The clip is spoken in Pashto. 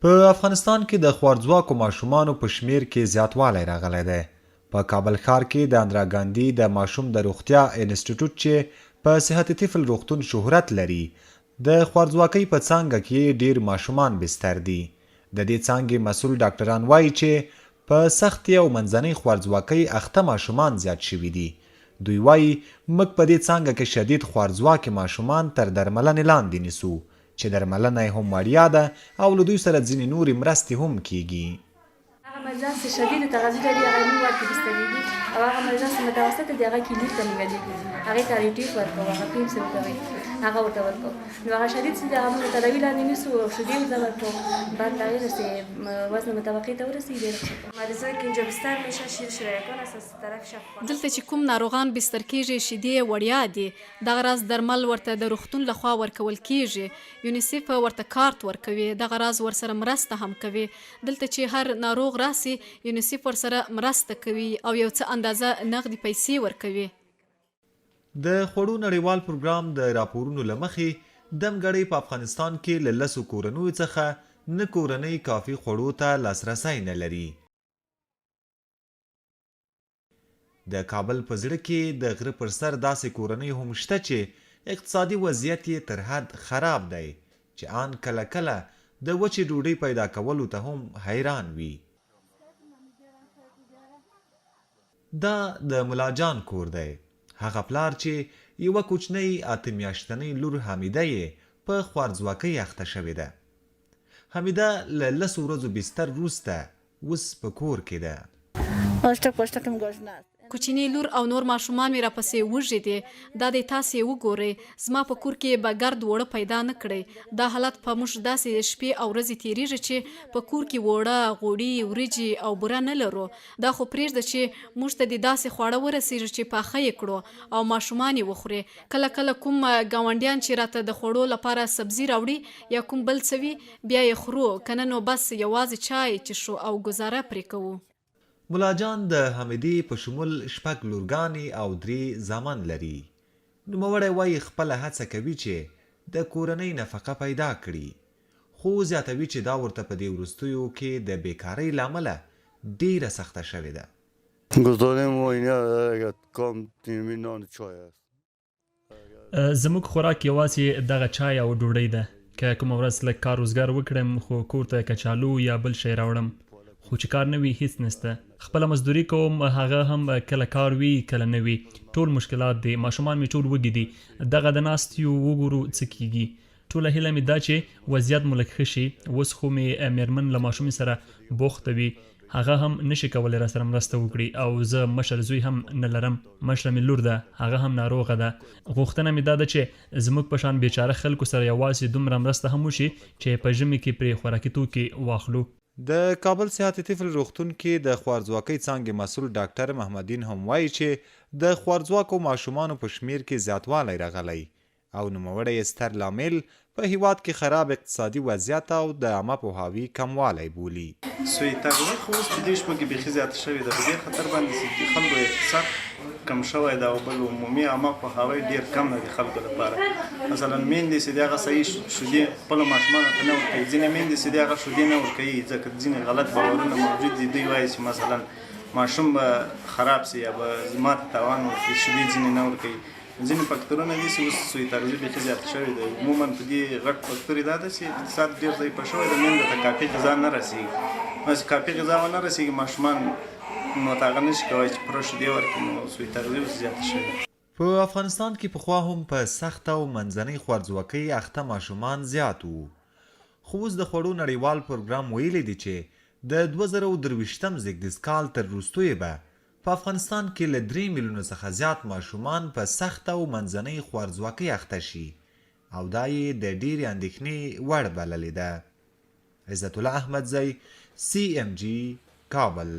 په افغانستان کې د خوارځواکو ماشومانو په شمیر کې زیاتوالی راغلی دی. په کابل ښار کې د اندرا ګاندي د ماشوم د روغتیا انسټیټیوټ چې په صحت طفل روغتون شهرت لري، د خوارځواکۍ په څانګه کې ډیر ماشومان بستر دي. د دې څانګې مسؤل ډاکټران وایي چې په سختې او منځنۍ خوارځواکۍ اخته ماشومان زیات شوي دي. دوی وایي موږ په دې څانګه کې شدید خوارځواکې ماشومان تر درملنې لاندې نیسو چې درملنه یې هم وړیا ده او له دوی سره ځینې نورې مرستې هم کیږي. هغه مریضان چې شدید تغذیه لري هغه موږ ورته بسترېږي او هغه مریضان چې متوسط دي هغه کلینیک ته لېږدېږي، هغې ته ریټیټ ورکوو، هغه پیمس ورته وایي هغه ورته ورکوو. نو هغه شدید چې دي هغه موږ تداوي لاندې نیسو او شیدې ورته ورکوو بعد هغې نه چې وزن مطابقې ته ورسېږي ډېر ښه. مریضایی که اینجا بستر میشه شیرکان است از طرف شفاف. دلته چې کوم ناروغان بستر کیږي شیدې وړیا دي، دغه راز درمل ورته د روغتون لخوا ورکول کیږي. یونیسف ورته کارت ورکوي، دغه راز ورسره مرسته هم کوي. دلته چې هر ناروغ راسي یونیسف ورسره مرسته کوي او یو څه اندازه نغدي پیسې ورکوي. د خوړو نړیوال پروګرام د راپورونو له مخې دمګړۍ په افغانستان کې له 10 کورنیو څخه نه کورنۍ کافي خوړو ته لاسرسی نه لري. د کابل په زړه کې د غره پر سر داسې کورنۍ هم شته چې اقتصادي وضعیت یې تر حد خراب دی چې آن کله کله د وچې ډوډۍ پیدا کولو ته هم حیران وي. دا د ملاجان کور دی، هغه پلار چې یوه کوچنۍ 8 میاشتنۍ لور حمیده یې په خوارځواکۍ اخته شوې ده. حمیده له 10 ورځو بستر وروسته اوس په کور کې ده. کوچنی لور او نور ماشومان مې راپسې وږي دي. دا دی تاسې وګورئ، زما په کور کې به ګرد وړه پیدا نه کړئ. دا حالت په موږ داسې شپې او ورځې تېرېږي چې په کور کې وړه، غوړي، وریجې او بوره نه لرو. دا خو پرېږده چې موږ ته د داسې خواړه ورسېږي چې پاخه یې کړو او ماشومان یې وخوري. کله کله کوم ګاونډیان چې راته د خوړو لپاره سبزي راوړي یا کوم بل څه وي بیا یې خورو، که نه نو بس یوازې چای څښو او ګزاره پرې کوو. ملاجان د حمیدې په شمول 6 لورګانې او 3 زامن لري. نوموړی وایي خپله هڅه کوي چې د کورنۍ نفقه پیدا کړي، خو زیاتوي چې دا ورته په دې وروستیو کې د بیکارۍ له امله ډیره سخته شوې ده. زموږ خوراک یوازې دغه چای او ډوډۍ ده. که کومه ورځ لږ کار روزګار وکړم خو کور ته کچالو یا بل شی راوړم، خو چې کار نه وي هیڅ نشته. خپله مزدوري کوم، هغه هم کله کار وي کله نه وي. ټول مشکلات دي، ماشومان مې ټول وږي دي. دغه د ناستیو وګورو څه کیږي. ټوله هیله مې دا چې وضعیت مو لږ ښه شي. اوس خو مې میرمن له ماشومې سره بوخته وي، هغه هم نشي کولی راسره مرسته وکړي او زه مشر زوی هم نه لرم. مشره مې لور ده، هغه هم ناروغه ده. غوښتنه مې دا ده چې زموږ په شان بیچاره خلکو سره یوازې دومره مرسته هم وشي چې په ژمي کې پرې خوراکي توکي واخلو. د کابل صحت طفل روغتون کې د خوارځواکۍ څانګې مسؤل ډاکټر محمدین هم وایي چې د خوارځواکو ماشومانو په شمیر کې زیاتوالی راغلی او نوموړی یې ستر لامل په هیواد کې خراب اقتصادي وضعیت او د عامه پوهاوي کموالی بولي. سوی تغذیه خو اوس په دې شپه کې بیخي زیاته شوې ده. په دې خطر باندې چې خلکو اقتصاد کم شوی ده او بل عمومي عامه پوهاوی ډېر کم ده د خلکو لپاره. مثلا میندې چې دي هغه صحیح شیدې خپلو ماشومانو ته نه ورکوي. ځینې میندې چې دي هغه شیدې نه ورکوي ځکه ځینې غلط باورونه موجود دي. دوی وایي چې مثلا ماشوم به خراب سي یا به زما ته تاوان وکړي، شیدې ځینې نه ورکوي. ځینې فکتورونه دي چې اوس سوی تغذیه بیخي زیاته شوې ده. عموما په دې غټ فکتور یې دا ده چې اقتصاد ډېر ضعیفه شوی ده، میندو ته کافي غذا نه رسېږي. چې کافي غذا ونه رسېږي ماشومان نو ته هغه نشي کولی چې پوره شیدې ورکړي، نو سوی تغذیه اوس زیاته شوې. په افغانستان کې پخوا هم په سخته او منځنۍ خوارځواکۍ اخته ماشومان زیات وو، خو اوس د خوړو نړیوال پروګرام ویلی دی چې د 2023 زیږدیز کال تر وروستیو به په افغانستان کې له 3 میلیونو څخه زیات ماشومان په سخته او منځنۍ خوارځواکۍ اخته شي او دا یې د ډېرې اندېښنې وړ بللې ده. عزت الله احمدزی، CMG کابل.